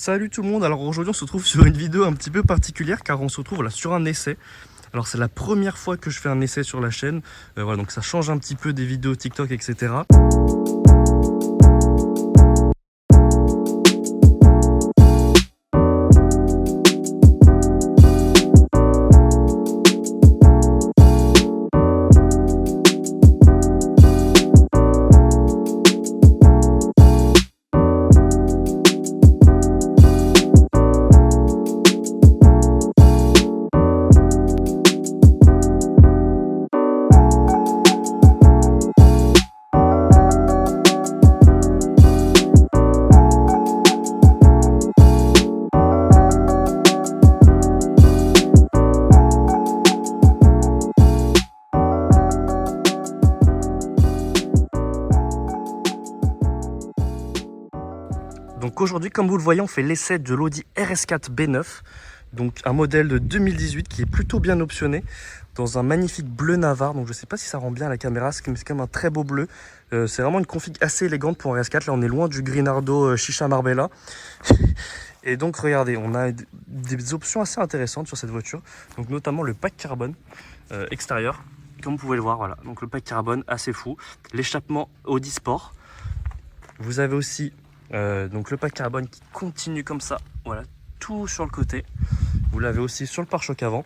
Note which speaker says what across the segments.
Speaker 1: Salut tout le monde, alors aujourd'hui on se retrouve sur une vidéo un petit peu particulière car on se retrouve là sur un essai. Alors c'est la première fois que je fais un essai sur la chaîne, voilà, donc ça change un petit peu des vidéos TikTok etc. Donc aujourd'hui, comme vous le voyez, on fait l'essai de l'Audi RS4 B9, donc un modèle de 2018 qui est plutôt bien optionné dans un magnifique bleu Navarre. Donc je ne sais pas si ça rend bien à la caméra, c'est quand même un très beau bleu. C'est vraiment une config assez élégante pour un RS4. Là, on est loin du Grinardo Chicha Marbella. Et donc regardez, on a des options assez intéressantes sur cette voiture, donc notamment le pack carbone extérieur, comme vous pouvez le voir. Voilà, donc le pack carbone assez fou, l'échappement Audi Sport. Vous avez aussi donc le pack carbone qui continue comme ça, voilà, tout sur le côté. Vous l'avez aussi sur le pare-choc avant.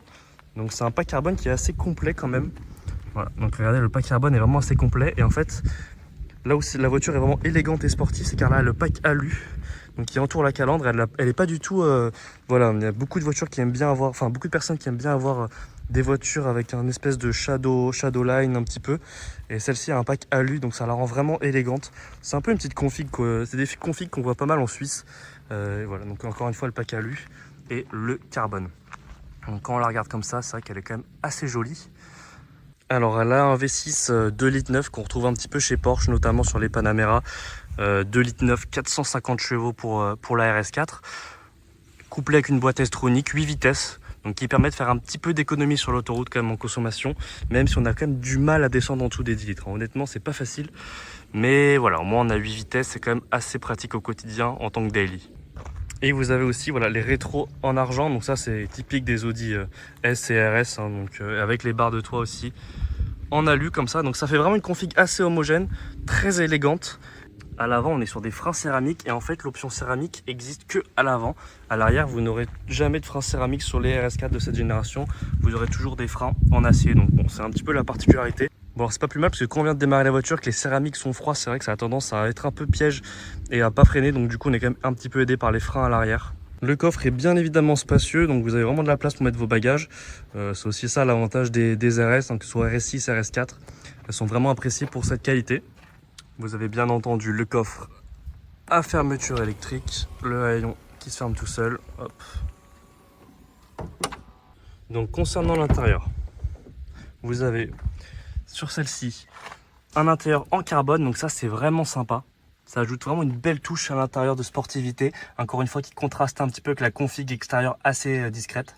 Speaker 1: Donc c'est un pack carbone qui est assez complet quand même. Voilà, donc regardez, le pack carbone est vraiment assez complet. Et en fait, là où la voiture est vraiment élégante et sportive, c'est car là, le pack alu, donc qui entoure la calandre, elle est pas du tout... voilà, il y a beaucoup de voitures qui aiment bien avoir... Enfin, beaucoup de personnes qui aiment bien avoir des voitures avec un espèce de shadow line un petit peu. Et celle-ci a un pack alu, donc ça la rend vraiment élégante. C'est un peu une petite config, quoi. C'est des configs qu'on voit pas mal en Suisse. Voilà, donc encore une fois, le pack alu et le carbone. Donc quand on la regarde comme ça, c'est vrai qu'elle est quand même assez jolie. Alors elle a un V6 2 litres 9 qu'on retrouve un petit peu chez Porsche, notamment sur les Panamera. 2 litres 9, 450 chevaux pour la RS4. Couplé avec une boîte S-tronique, 8 vitesses. Donc qui permet de faire un petit peu d'économie sur l'autoroute quand même en consommation. Même si on a quand même du mal à descendre en dessous des 10 litres. Honnêtement, c'est pas facile. Mais voilà, au moins on a 8 vitesses. C'est quand même assez pratique au quotidien en tant que daily. Et vous avez aussi voilà, les rétros en argent. Donc ça c'est typique des Audi S et RS. Hein, donc, avec les barres de toit aussi en alu comme ça. Donc ça fait vraiment une config assez homogène, très élégante. À l'avant, on est sur des freins céramiques et en fait, l'option céramique existe que à l'avant. À l'arrière, vous n'aurez jamais de freins céramiques sur les RS4 de cette génération. Vous aurez toujours des freins en acier. Donc bon, c'est un petit peu la particularité. Bon, c'est pas plus mal parce que quand on vient de démarrer la voiture, que les céramiques sont froids, c'est vrai que ça a tendance à être un peu piège et à pas freiner. Donc du coup, on est quand même un petit peu aidé par les freins à l'arrière. Le coffre est bien évidemment spacieux, donc vous avez vraiment de la place pour mettre vos bagages. C'est aussi ça l'avantage des RS, hein, que ce soit RS6, RS4. Elles sont vraiment appréciées pour cette qualité. Vous avez bien entendu le coffre à fermeture électrique, le haillon qui se ferme tout seul. Hop. Donc concernant l'intérieur, vous avez sur celle-ci un intérieur en carbone, donc ça c'est vraiment sympa. Ça ajoute vraiment une belle touche à l'intérieur de sportivité, encore une fois qui contraste un petit peu avec la config extérieure assez discrète.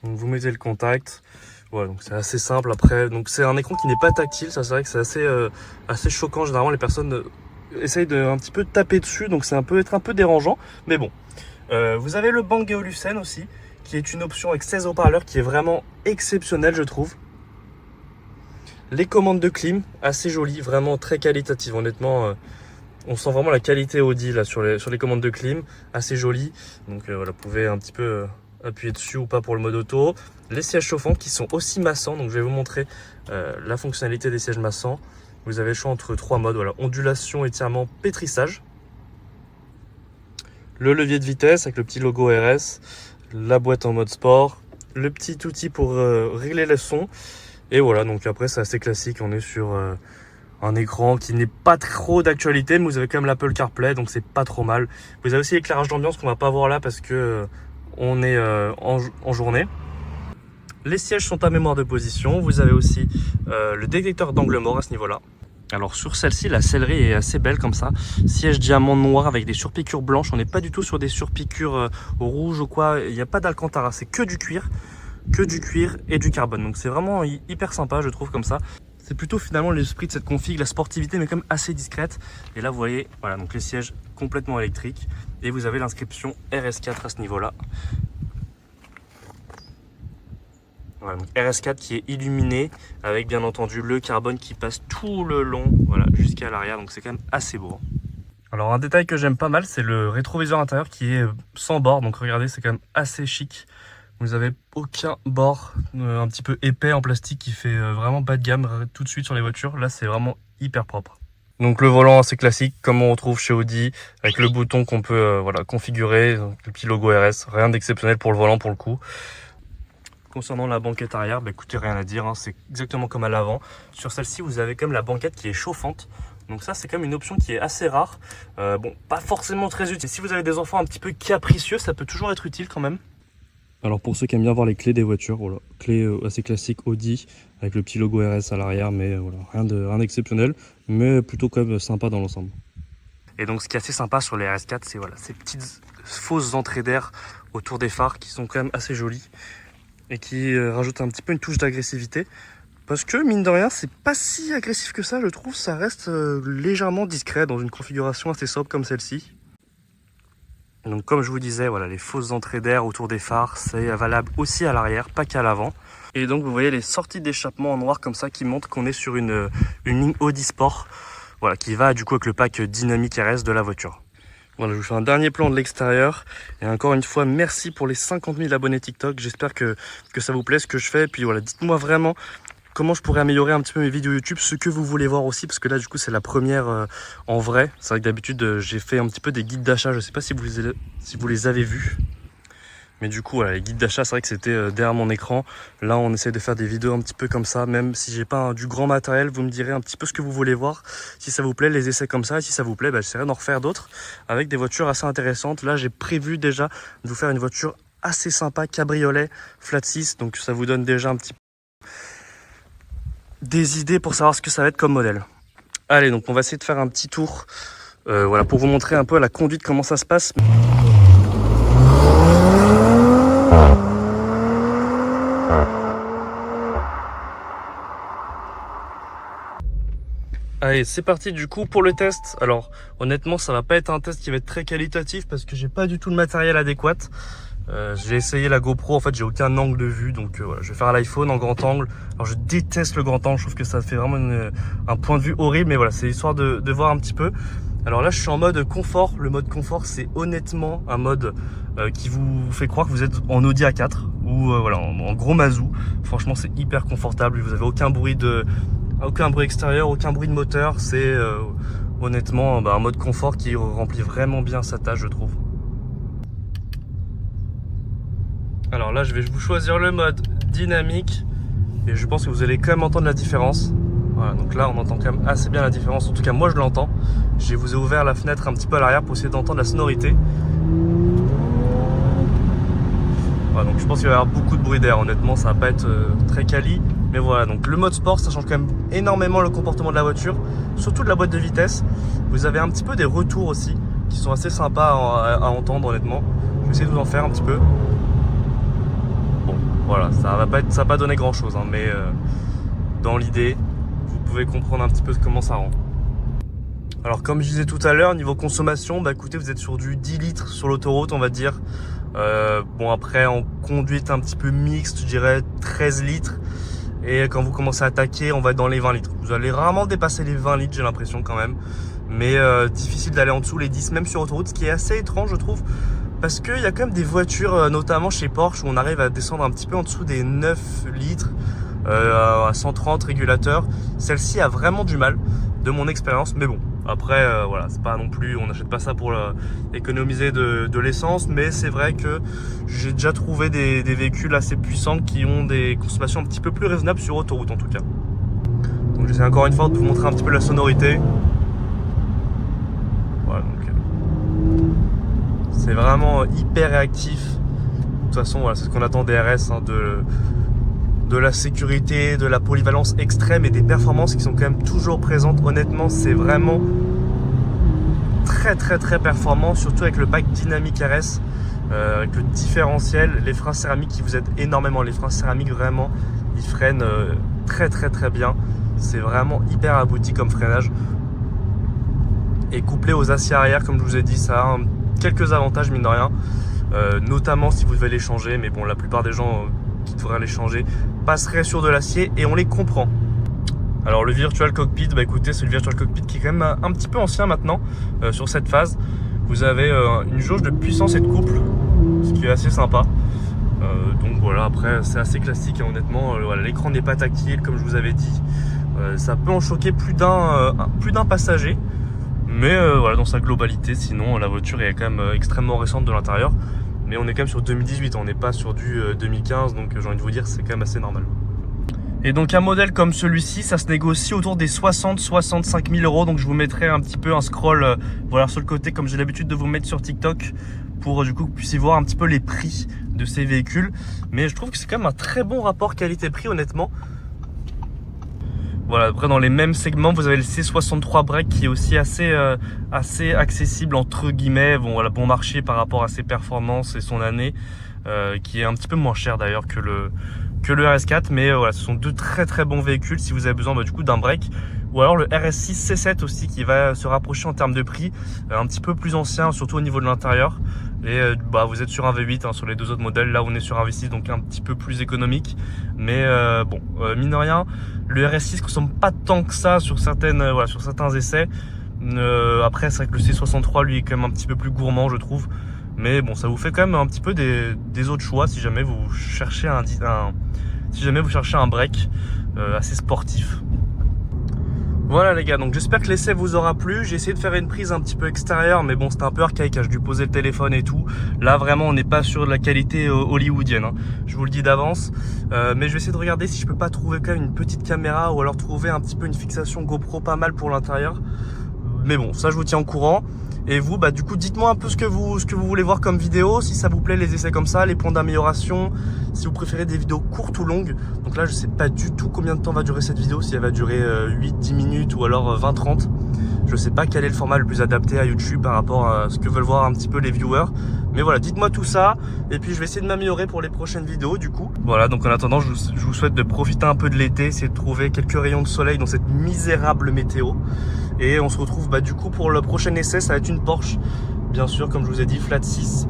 Speaker 1: Donc vous mettez le contact. Voilà, donc c'est assez simple après. Donc c'est un écran qui n'est pas tactile, ça c'est vrai que c'est assez choquant. Généralement les personnes essayent de un petit peu taper dessus, donc c'est être un peu dérangeant. Mais bon, vous avez le Bang & Olufsen aussi, qui est une option avec 16 haut-parleurs qui est vraiment exceptionnelle, je trouve. Les commandes de clim, assez jolies, vraiment très qualitatives. Honnêtement, on sent vraiment la qualité Audi là sur les commandes de clim, assez jolies. Donc voilà, vous pouvez un petit peu appuyer dessus ou pas pour le mode auto. Les sièges chauffants qui sont aussi massants, donc je vais vous montrer la fonctionnalité des sièges massants. Vous avez le choix entre 3 modes, voilà, ondulation, étirement, pétrissage. Le levier de vitesse avec le petit logo RS, la boîte en mode sport, le petit outil pour régler le son. Et voilà, donc après c'est assez classique, on est sur un écran qui n'est pas trop d'actualité, mais vous avez quand même l'Apple CarPlay, donc c'est pas trop mal. Vous avez aussi l'éclairage d'ambiance qu'on va pas voir là parce que on est en journée. Les sièges sont à mémoire de position. Vous avez aussi le détecteur d'angle mort à ce niveau-là. Alors sur celle-ci, la sellerie est assez belle comme ça. Siège diamant noir avec des surpiqûres blanches. On n'est pas du tout sur des surpiqûres rouges ou quoi. Il n'y a pas d'Alcantara, c'est que du cuir et du carbone. Donc c'est vraiment hyper sympa, je trouve, comme ça. C'est plutôt finalement l'esprit de cette config, la sportivité mais quand même assez discrète. Et là vous voyez, voilà, donc les sièges complètement électriques et vous avez l'inscription RS4 à ce niveau-là. Voilà, donc RS4 qui est illuminé avec bien entendu le carbone qui passe tout le long, voilà, jusqu'à l'arrière, donc c'est quand même assez beau. Alors un détail que j'aime pas mal, c'est le rétroviseur intérieur qui est sans bord, donc regardez, c'est quand même assez chic. Vous n'avez aucun bord un petit peu épais en plastique qui fait vraiment bas de gamme tout de suite sur les voitures. Là, c'est vraiment hyper propre. Donc le volant assez classique comme on retrouve chez Audi avec le bouton qu'on peut voilà, configurer, donc, le petit logo RS, rien d'exceptionnel pour le volant pour le coup. Concernant la banquette arrière, bah, écoutez, rien à dire, hein, c'est exactement comme à l'avant. Sur celle-ci, vous avez quand même la banquette qui est chauffante. Donc ça, c'est quand même une option qui est assez rare. Bon, pas forcément très utile. Si vous avez des enfants un petit peu capricieux, ça peut toujours être utile quand même. Alors pour ceux qui aiment bien voir les clés des voitures, voilà, clés assez classiques Audi avec le petit logo RS à l'arrière, mais voilà, rien d'exceptionnel, mais plutôt quand même sympa dans l'ensemble. Et donc ce qui est assez sympa sur les RS4, c'est voilà, ces petites fausses entrées d'air autour des phares qui sont quand même assez jolies et qui rajoutent un petit peu une touche d'agressivité. Parce que mine de rien, c'est pas si agressif que ça, je trouve, ça reste légèrement discret dans une configuration assez sobre comme celle-ci. Donc comme je vous disais, voilà, les fausses entrées d'air autour des phares, c'est valable aussi à l'arrière, pas qu'à l'avant. Et donc vous voyez les sorties d'échappement en noir comme ça qui montrent qu'on est sur une ligne Audi Sport, voilà, qui va du coup avec le pack dynamique RS de la voiture. Voilà, je vous fais un dernier plan de l'extérieur. Et encore une fois, merci pour les 50 000 abonnés TikTok. J'espère que ça vous plaît ce que je fais. Et puis voilà, dites-moi vraiment comment je pourrais améliorer un petit peu mes vidéos YouTube, ce que vous voulez voir aussi, parce que là du coup c'est la première en vrai. C'est vrai que d'habitude j'ai fait un petit peu des guides d'achat, je ne sais pas si vous les avez vus. Mais du coup voilà, les guides d'achat, c'est vrai que c'était derrière mon écran. Là on essaie de faire des vidéos un petit peu comme ça, même si j'ai pas du grand matériel, vous me direz un petit peu ce que vous voulez voir. Si ça vous plaît, les essais comme ça, et si ça vous plaît, j'essaierai d'en refaire d'autres avec des voitures assez intéressantes. Là j'ai prévu déjà de vous faire une voiture assez sympa, cabriolet, flat 6, donc ça vous donne déjà un petit peu des idées pour savoir ce que ça va être comme modèle. Allez, donc on va essayer de faire un petit tour voilà, pour vous montrer un peu la conduite, comment ça se passe. Allez, c'est parti du coup pour le test. Alors honnêtement, ça va pas être un test qui va être très qualitatif parce que j'ai pas du tout le matériel adéquat. J'ai essayé la GoPro, en fait j'ai aucun angle de vue, donc voilà, je vais faire à l'iPhone en grand angle. Alors je déteste le grand angle, je trouve que ça fait vraiment un point de vue horrible, mais voilà, c'est histoire de voir un petit peu. Alors là je suis en mode confort. Le mode confort, c'est honnêtement un mode qui vous fait croire que vous êtes en Audi A4 ou voilà, en gros mazou. Franchement c'est hyper confortable, vous avez aucun bruit extérieur, aucun bruit de moteur. C'est honnêtement un mode confort qui remplit vraiment bien sa tâche, je trouve. Alors là je vais vous choisir le mode dynamique et je pense que vous allez quand même entendre la différence. Voilà, donc là on entend quand même assez bien la différence, en tout cas moi je l'entends. Je vous ai ouvert la fenêtre un petit peu à l'arrière pour essayer d'entendre la sonorité. Voilà, donc je pense qu'il va y avoir beaucoup de bruit d'air, honnêtement ça va pas être très quali. Mais voilà, donc le mode sport, ça change quand même énormément le comportement de la voiture, surtout de la boîte de vitesse. Vous avez un petit peu des retours aussi, qui sont assez sympas à entendre honnêtement. Je vais essayer de vous en faire un petit peu. Bon, voilà, ça va pas donner grand chose, hein, mais dans l'idée, vous pouvez comprendre un petit peu comment ça rend. Alors comme je disais tout à l'heure, niveau consommation, écoutez, vous êtes sur du 10 litres sur l'autoroute, on va dire. Bon après, en conduite un petit peu mixte, je dirais 13 litres. Et quand vous commencez à attaquer, on va être dans les 20 litres. Vous allez rarement dépasser les 20 litres, j'ai l'impression quand même. Mais difficile d'aller en dessous les 10, même sur autoroute, ce qui est assez étrange, je trouve. Parce qu'il y a quand même des voitures, notamment chez Porsche, où on arrive à descendre un petit peu en dessous des 9 litres à 130 régulateurs. Celle-ci a vraiment du mal, de mon expérience. Mais bon, après, voilà, c'est pas non plus, on n'achète pas ça pour économiser de l'essence. Mais c'est vrai que j'ai déjà trouvé des véhicules assez puissants qui ont des consommations un petit peu plus raisonnables sur autoroute en tout cas. Donc j'essaie encore une fois de vous montrer un petit peu la sonorité. Voilà, donc c'est vraiment hyper réactif. De toute façon, voilà, c'est ce qu'on attend des RS, hein, de la sécurité, de la polyvalence extrême et des performances qui sont quand même toujours présentes. Honnêtement, c'est vraiment très performant, surtout avec le pack dynamique RS, avec le différentiel, les freins céramiques qui vous aident énormément. Les freins céramiques, vraiment, ils freinent très bien. c'est vraiment hyper abouti comme freinage. Et couplé aux aciers arrière, comme je vous ai dit, ça a quelques avantages mine de rien, notamment si vous devez les changer, mais bon, la plupart des gens qui devraient les changer passeraient sur de l'acier et on les comprend. Alors le Virtual Cockpit, bah écoutez, c'est le Virtual Cockpit qui est quand même un petit peu ancien maintenant sur cette phase. Vous avez une jauge de puissance et de couple, ce qui est assez sympa. Donc voilà, après c'est assez classique, hein, honnêtement. Voilà, l'écran n'est pas tactile, comme je vous avais dit. Ça peut en choquer plus d'un passager. Mais voilà, dans sa globalité, sinon la voiture est quand même extrêmement récente de l'intérieur. Mais on est quand même sur 2018, on n'est pas sur du 2015, donc j'ai envie de vous dire c'est quand même assez normal. Et donc un modèle comme celui-ci, ça se négocie autour des 60-65 000 euros. Donc je vous mettrai un petit peu un scroll voilà, sur le côté, comme j'ai l'habitude de vous mettre sur TikTok, pour du coup que vous puissiez voir un petit peu les prix de ces véhicules. Mais je trouve que c'est quand même un très bon rapport qualité-prix, honnêtement. Voilà, après dans les mêmes segments, vous avez le C63 Break qui est aussi assez accessible entre guillemets. Bon voilà, bon marché par rapport à ses performances et son année, qui est un petit peu moins cher d'ailleurs que le RS4, mais voilà, ce sont deux très bons véhicules si vous avez besoin du coup d'un break. Ou alors le RS6 C7 aussi qui va se rapprocher en termes de prix, un petit peu plus ancien, surtout au niveau de l'intérieur. Et vous êtes sur un V8 hein, sur les deux autres modèles. Là on est sur un V6, donc un petit peu plus économique. Mais bon, mine de rien, le RS6 ne ressemble pas tant que ça sur certains essais. Après c'est vrai que le C63 lui est quand même un petit peu plus gourmand, je trouve. Mais bon, ça vous fait quand même un petit peu des autres choix si jamais vous cherchez un break assez sportif. Voilà les gars, donc j'espère que l'essai vous aura plu. J'ai essayé de faire une prise un petit peu extérieure, mais bon, c'était un peu archaïque, hein. J'ai dû poser le téléphone et tout. Là vraiment on n'est pas sur de la qualité hollywoodienne, hein. Je vous le dis d'avance. Mais je vais essayer de regarder si je peux pas trouver quand même une petite caméra, ou alors trouver un petit peu une fixation GoPro pas mal pour l'intérieur. Mais bon, ça je vous tiens au courant. Et vous, du coup, dites-moi un peu ce que vous voulez voir comme vidéo, si ça vous plaît les essais comme ça, les points d'amélioration, si vous préférez des vidéos courtes ou longues. Donc là, je sais pas du tout combien de temps va durer cette vidéo, si elle va durer 8-10 minutes ou alors 20-30. Je sais pas quel est le format le plus adapté à YouTube par rapport à ce que veulent voir un petit peu les viewers. Mais voilà, dites-moi tout ça, et puis je vais essayer de m'améliorer pour les prochaines vidéos du coup. Voilà, donc en attendant, je vous souhaite de profiter un peu de l'été, essayer de trouver quelques rayons de soleil dans cette misérable météo. Et on se retrouve du coup pour le prochain essai, ça va être une Porsche, bien sûr, comme je vous ai dit, flat 6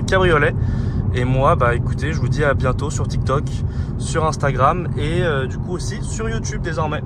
Speaker 1: cabriolet. Et moi, écoutez, je vous dis à bientôt sur TikTok, sur Instagram et du coup aussi sur YouTube désormais.